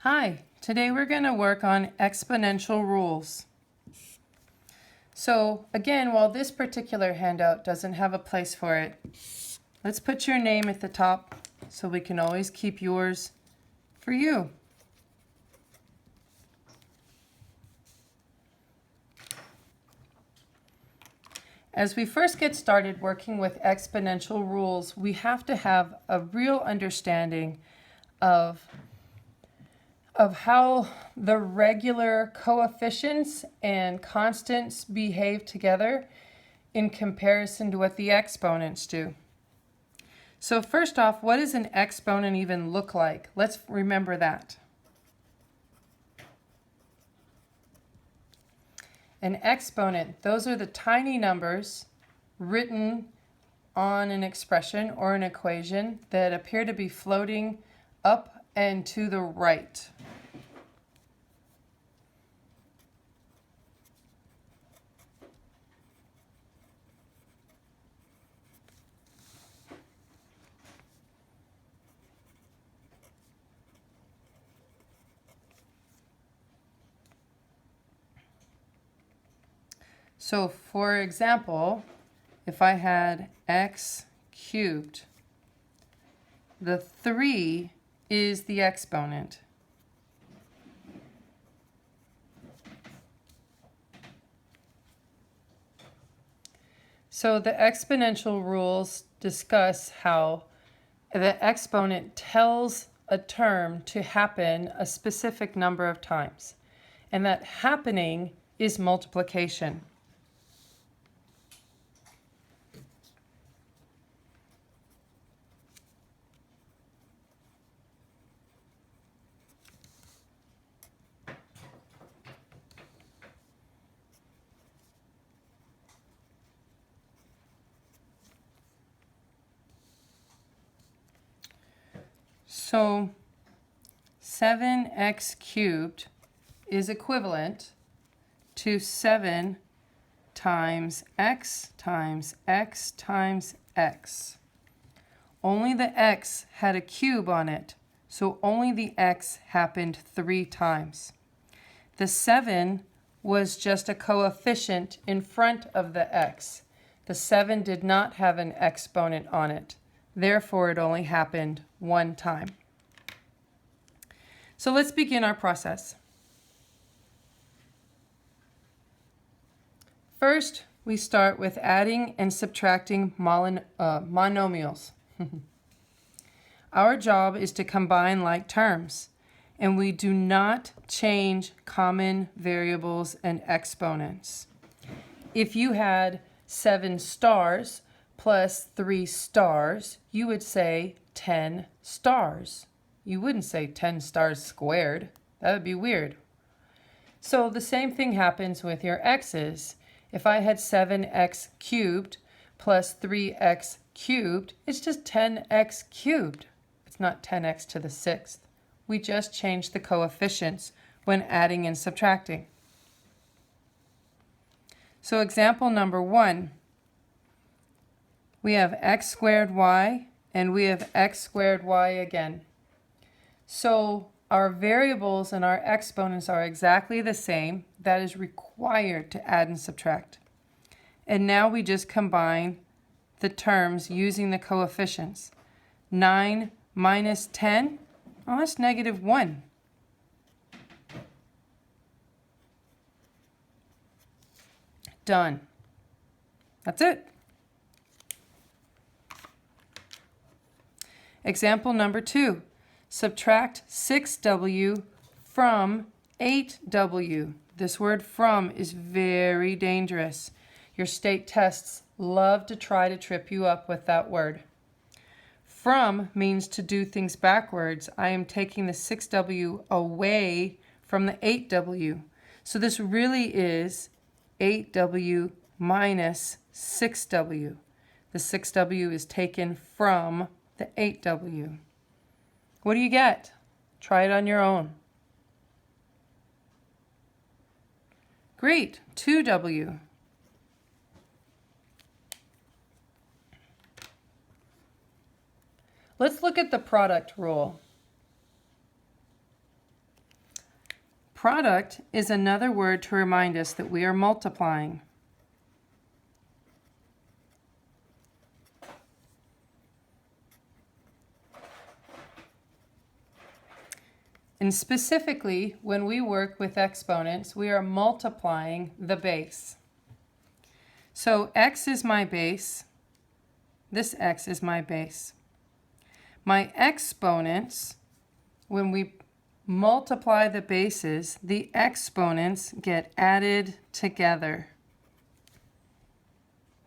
Hi, today we're going to work on exponential rules. So again, while this particular handout doesn't have a place for it, let's put your name at the top so we can always keep yours for you. As we first get started working with exponential rules, we have to have a real understanding of how the regular coefficients and constants behave together in comparison to what the exponents do. So first off, what does an exponent even look like? Let's remember that. An exponent, those are the tiny numbers written on an expression or an equation that appear to be floating up and to the right. So for example, if I had x cubed, the 3 is the exponent. So the exponential rules discuss how the exponent tells a term to happen a specific number of times, and that happening is multiplication. So 7x cubed is equivalent to 7 times x times x times x. Only the x had a cube on it, so only the x happened 3 times. The 7 was just a coefficient in front of the x. The 7 did not have an exponent on it. Therefore, it only happened 1 time. So let's begin our process. First, we start with adding and subtracting monomials. Our job is to combine like terms, and we do not change common variables and exponents. If you had 7 stars plus 3 stars, you would say 10 stars. You wouldn't say 10 stars squared. That would be weird. So the same thing happens with your x's. If I had 7x cubed plus 3x cubed, it's just 10x cubed. It's not 10x to the 6th. We just changed the coefficients when adding and subtracting. So example number 1, we have x squared y and we have x squared y again. So our variables and our exponents are exactly the same. That is required to add and subtract. And now we just combine the terms using the coefficients. 9 minus 10, oh, that's negative 1. Done. That's it. Example number 2. Subtract 6w from 8w. This word from is very dangerous. Your state tests love to try to trip you up with that word. From means to do things backwards. I am taking the 6w away from the 8w. So this really is 8w minus 6w. The 6w is taken from the 8w. What do you get? Try it on your own. Great, 2w. Let's look at the product rule. Product is another word to remind us that we are multiplying. And specifically, when we work with exponents, we are multiplying the base. So x is my base. This x is my base. My exponents, when we multiply the bases, the exponents get added together.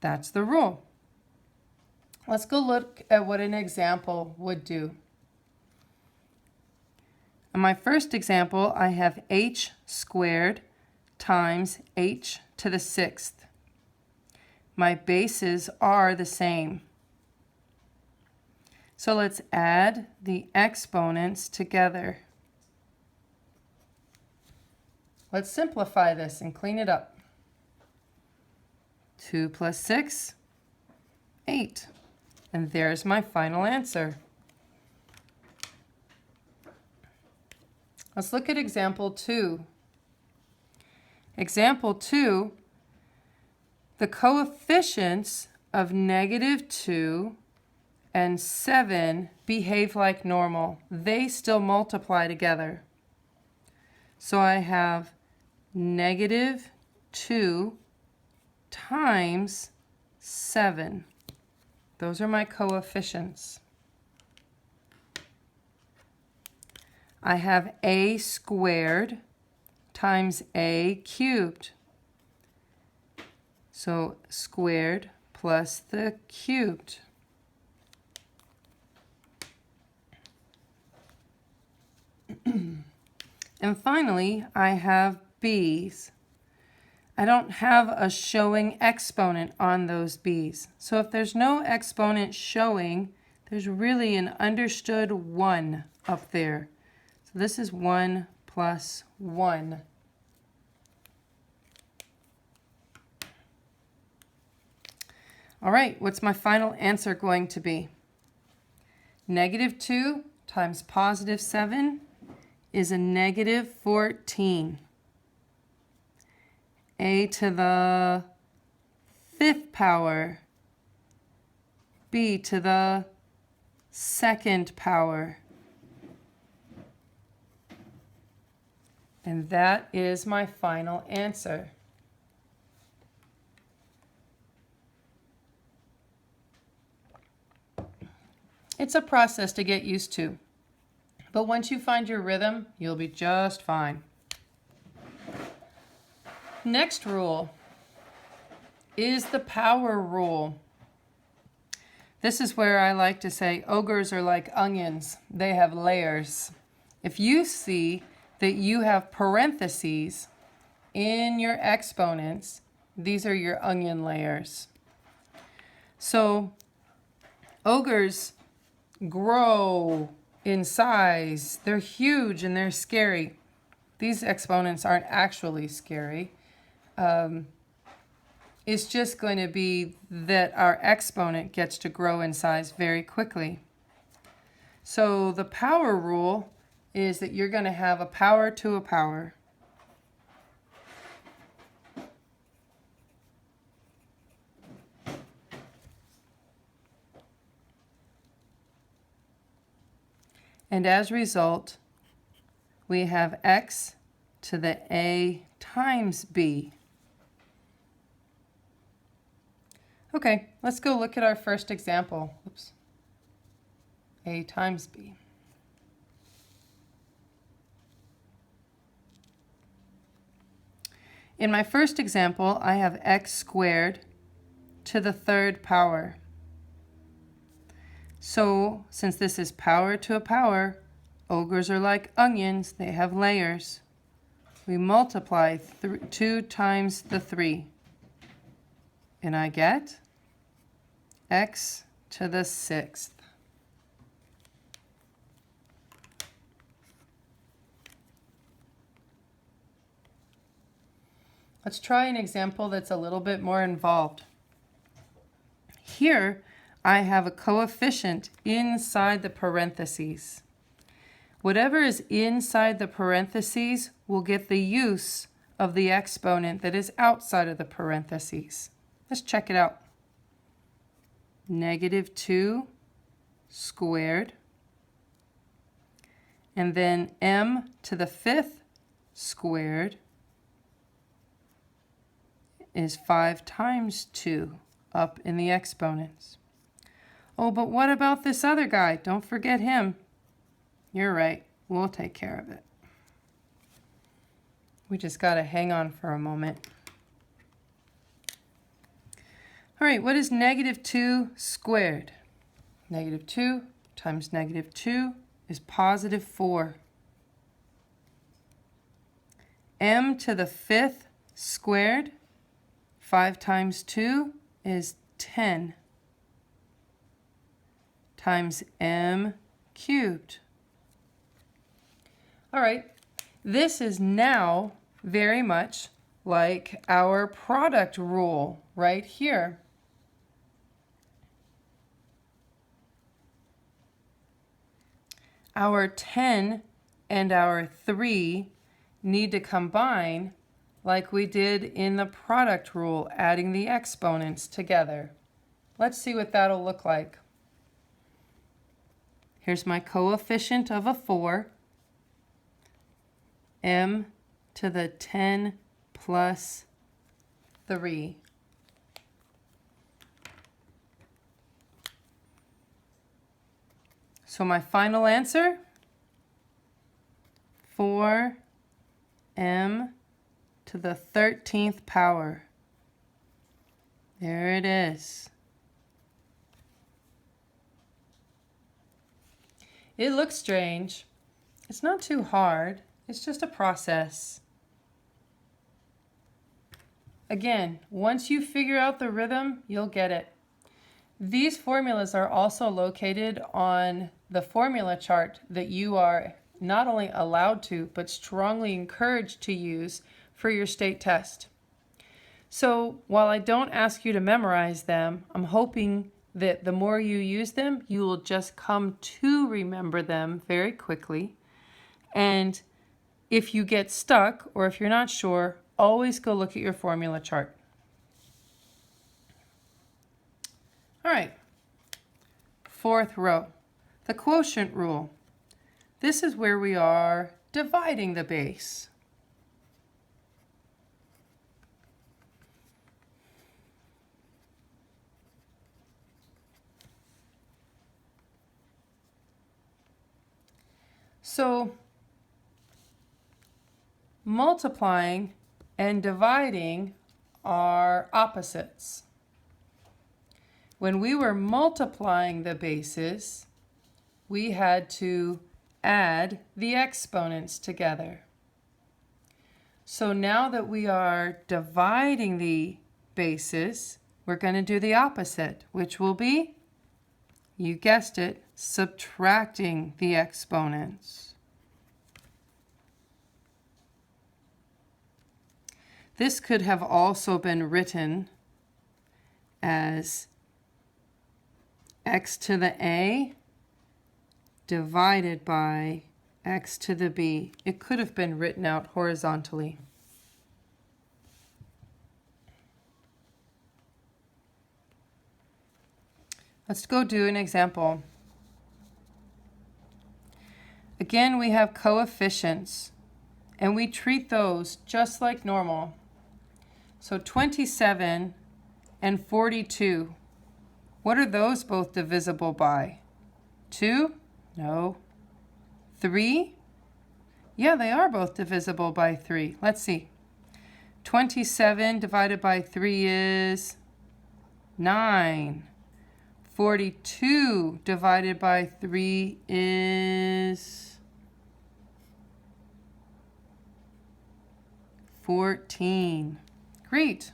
That's the rule. Let's go look at what an example would do. In my first example, I have h squared times h to the sixth. My bases are the same. So let's add the exponents together. Let's simplify this and clean it up. 2 plus 6, 8. And there's my final answer. Let's look at example 2. Example 2, the coefficients of -2 and 7 behave like normal. They still multiply together. So I have -2 times 7. Those are my coefficients. I have a squared times a cubed. So squared plus the cubed. And finally, I have b's. I don't have a showing exponent on those b's. So if there's no exponent showing, there's really an understood 1 up there. So this is 1 plus 1. All right, what's my final answer going to be? -2 times +7 is a -14. A to the 5th power, b to the 2nd power. And that is my final answer. It's a process to get used to, but once you find your rhythm, you'll be just fine. Next rule is the power rule. This is where I like to say ogres are like onions. They have layers. If you see that you have parentheses in your exponents, these are your onion layers. So ogres grow in size. They're huge and they're scary. These exponents aren't actually scary. It's just going to be that our exponent gets to grow in size very quickly. So the power rule is that you're going to have a power to a power. And as a result, we have x to the a times b. Okay, let's go look at our first example. Oops. A times b. In my first example, I have x squared to the 3rd power. So, since this is power to a power, ogres are like onions, they have layers. We multiply 2 times the 3. And I get x to the 6th. Let's try an example that's a little bit more involved. Here, I have a coefficient inside the parentheses. Whatever is inside the parentheses will get the use of the exponent that is outside of the parentheses. Let's check it out. -2 squared, and then m to the 5th squared is 5 times 2 up in the exponents. Oh, but what about this other guy? Don't forget him. You're right. We'll take care of it. We just got to hang on for a moment. All right, what is -2 squared? -2 times -2 is +4. M to the 5th squared, 5 times 2 is 10 times m cubed. All right, this is now very much like our product rule right here. Our 10 and our 3 need to combine like we did in the product rule, adding the exponents together. Let's see what that'll look like. Here's my coefficient of a 4, m to the 10 plus 3. So my final answer, 4m to the 13th power. There it is. It looks strange. It's not too hard. It's just a process. Again, once you figure out the rhythm, you'll get it. These formulas are also located on the formula chart that you are not only allowed to, but strongly encouraged to use for your state test. So while I don't ask you to memorize them, I'm hoping that the more you use them, you will just come to remember them very quickly. And if you get stuck or if you're not sure, always go look at your formula chart. All right, 4th row, the quotient rule. This is where we are dividing the base. So multiplying and dividing are opposites. When we were multiplying the bases, we had to add the exponents together. So now that we are dividing the bases, we're going to do the opposite, which will be, you guessed it, subtracting the exponents. This could have also been written as x to the a divided by x to the b. It could have been written out horizontally. Let's go do an example. Again, we have coefficients, and we treat those just like normal. So 27 and 42, what are those both divisible by? 2? No. 3? Yeah, they are both divisible by 3. Let's see. 27 divided by 3 is 9. 42 divided by 3 is 14. Great.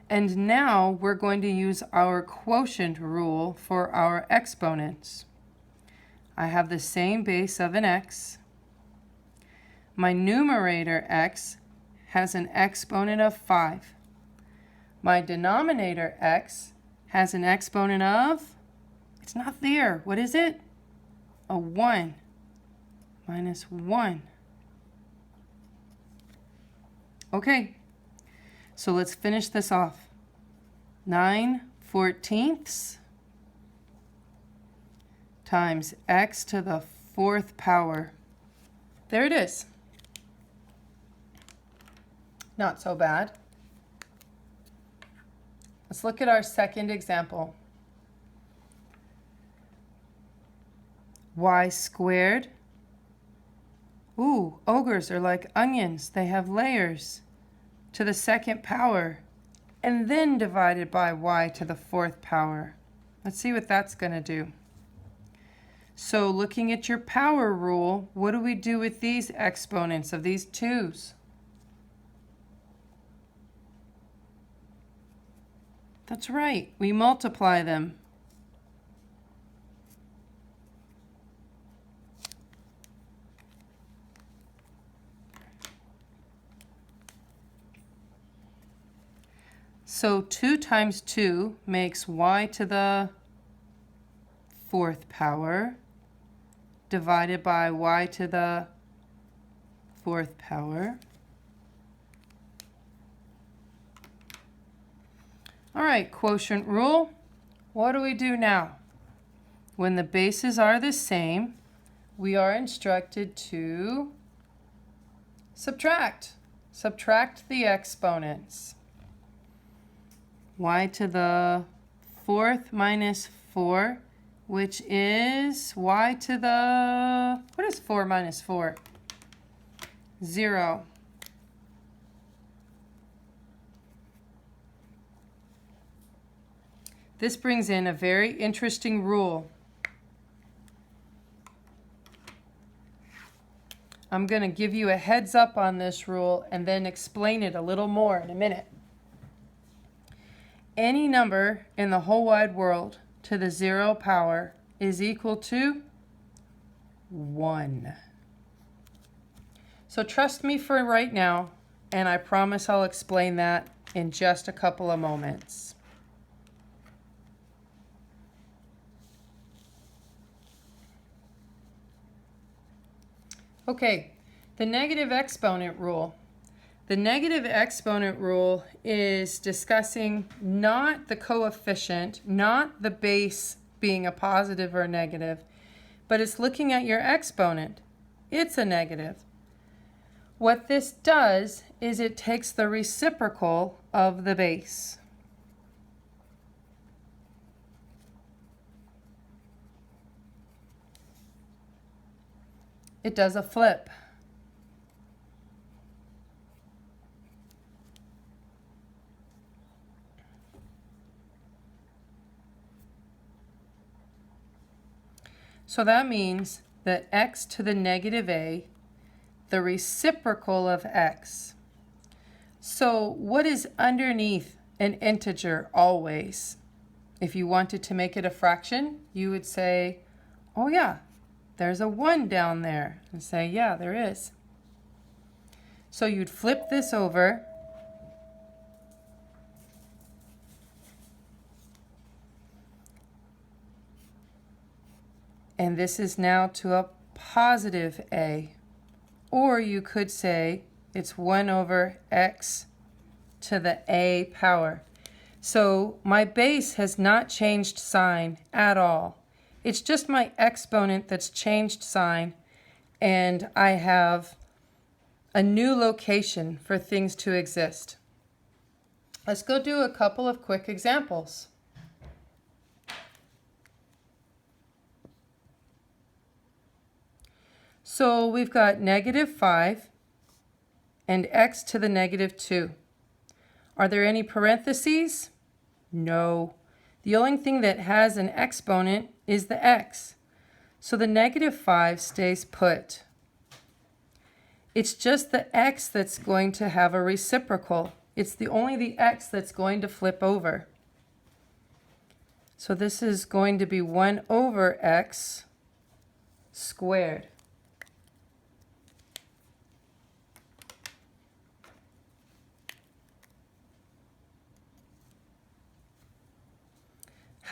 And now we're going to use our quotient rule for our exponents. I have the same base of an x. My numerator x has an exponent of 5. My denominator x has an exponent of, it's not there. What is it? a 1 minus 1. Okay, so let's finish this off. 9/14 times x to the 4th power. There it is. Not so bad. Let's look at our second example. Y squared. Ooh, ogres are like onions. They have layers to the 2nd power and then divided by y to the 4th power. Let's see what that's going to do. So looking at your power rule, what do we do with these exponents of these 2's? That's right, we multiply them. So 2 times 2 makes y to the 4th power divided by y to the 4th power. All right, quotient rule. What do we do now? When the bases are the same, we are instructed to subtract. Subtract the exponents. Y to the 4th minus 4, which is y to the, what is 4 minus 4? 0. This brings in a very interesting rule. I'm going to give you a heads up on this rule and then explain it a little more in a minute. Any number in the whole wide world to the 0 power is equal to 1. So trust me for right now, and I promise I'll explain that in just a couple of moments. Okay, the negative exponent rule. The negative exponent rule is discussing not the coefficient, not the base being a positive or negative, but it's looking at your exponent. It's a negative. What this does is it takes the reciprocal of the base. It does a flip. So that means that x to the negative a, the reciprocal of x. So what is underneath an integer always? If you wanted to make it a fraction, you would say, oh yeah, there's a 1 down there. And say, yeah, there is. So you'd flip this over. And this is now to a positive a. Or you could say it's 1 over x to the a power. So my base has not changed sign at all. It's just my exponent that's changed sign, and I have a new location for things to exist. Let's go do a couple of quick examples. So we've got -5 and x to the -2. Are there any parentheses? No. The only thing that has an exponent is the x. So the -5 stays put. It's just the x that's going to have a reciprocal. It's only the x that's going to flip over. So this is going to be 1 over x squared.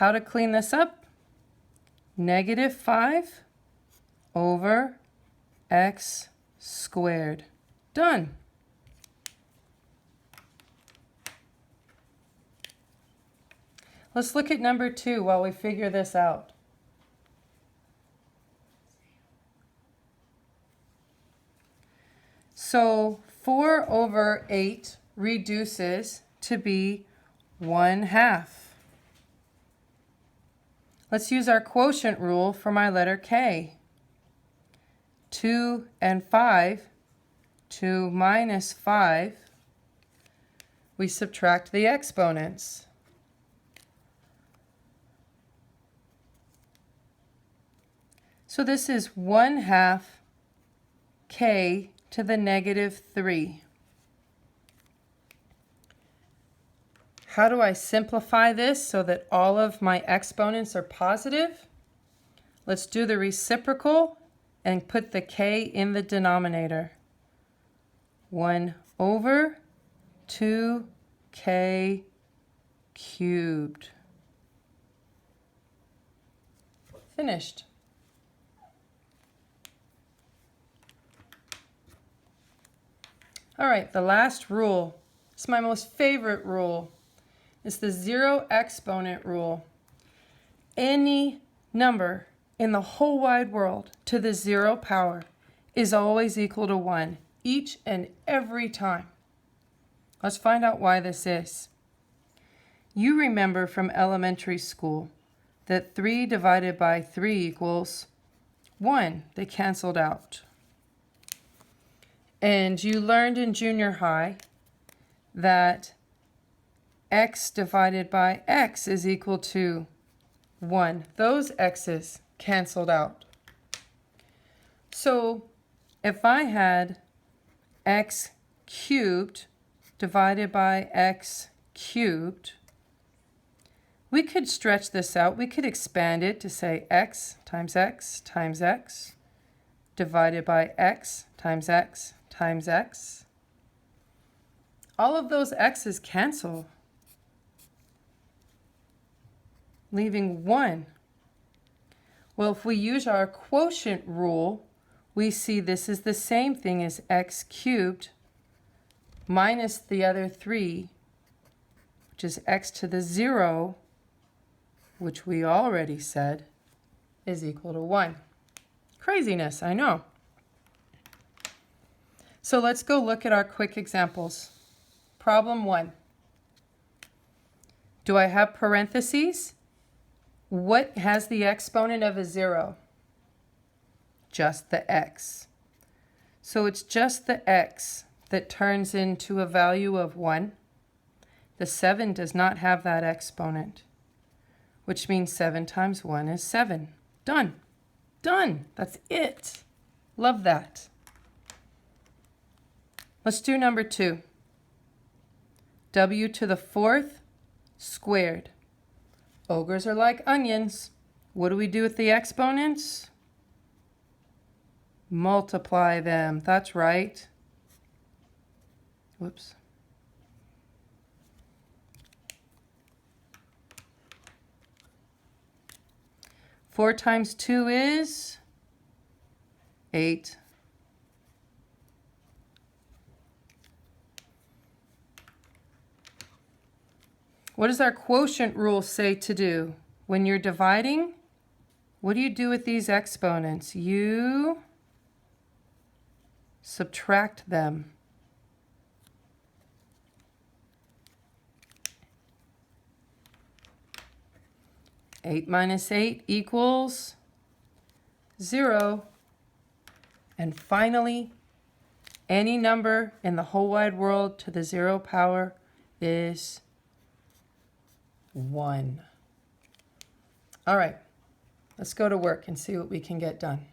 How to clean this up? -5 over x squared. Done. Let's look at number 2 while we figure this out. So 4 over 8 reduces to be 1/2. Let's use our quotient rule for my letter K. 2 and 5, 2 minus 5, we subtract the exponents. So this is 1/2 K to the -3. How do I simplify this so that all of my exponents are positive? Let's do the reciprocal and put the K in the denominator. 1 over 2K cubed. Finished. All right, the last rule. It's my most favorite rule. It's the zero exponent rule. Any number in the whole wide world to the 0 power is always equal to 1 each and every time. Let's find out why this is. You remember from elementary school that 3 divided by 3 equals 1. They canceled out. And you learned in junior high that x divided by x is equal to 1. Those x's canceled out. So if I had x cubed divided by x cubed, we could stretch this out. We could expand it to say x times x times x divided by x times x times x. All of those x's cancel, leaving 1. Well, if we use our quotient rule, we see this is the same thing as x cubed minus the other 3, which is x to the 0, which we already said is equal to 1. Craziness, I know. So let's go look at our quick examples. Problem 1. Do I have parentheses? What has the exponent of a 0? Just the x. So it's just the x that turns into a value of 1. The 7 does not have that exponent, which means 7 times 1 is 7. Done. Done. That's it. Love that. Let's do number 2. W to the 4th squared. Ogres are like onions. What do we do with the exponents? Multiply them. That's right. Whoops. Four times 2 is 8. What does our quotient rule say to do? When you're dividing, what do you do with these exponents? You subtract them. Eight minus 8 equals 0. And finally, any number in the whole wide world to the 0 power is 1. All right, let's go to work and see what we can get done.